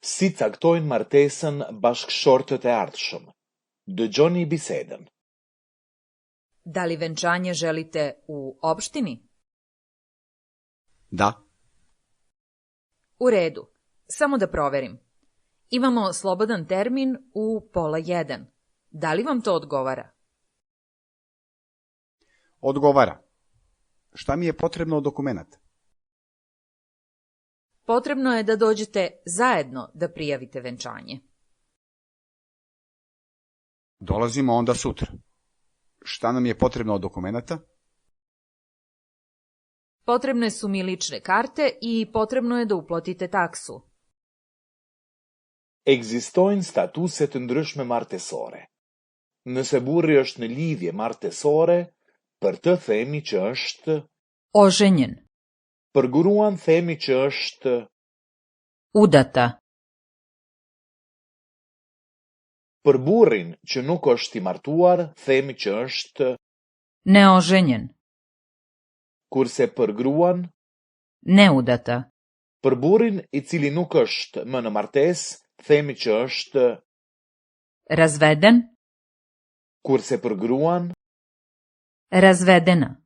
Si caktojnë martesën bashkëshortët e ardhshëm. Dëgjoni bisedën. Da li venčanje želite u opštini? Da, U redu. Samo da proverim. Imamo slobodan termin u 12:30. Da li vam to odgovara? odgovara. Šta mi je potrebno od dokumenata? Potrebno je da dođete zajedno da prijavite venčanje. Dolazimo onda sutra. Šta nam je potrebno od dokumenata? Potrebne su mi lične karte i potrebno je da uplatite taksu. Ekzistojnë statuse të ndryshme martesore. Nëse burri është në lidhje martesore, për të themi që është, Oženjen. për gruan themi që është, Udata. për burrin që nuk është i martuar, themi që është, Neoženjen. kurse për gruan, Neudata. për burrin i cili nuk është më në martesë, themi që është, Razveden. kurse për gruan, Razvedena.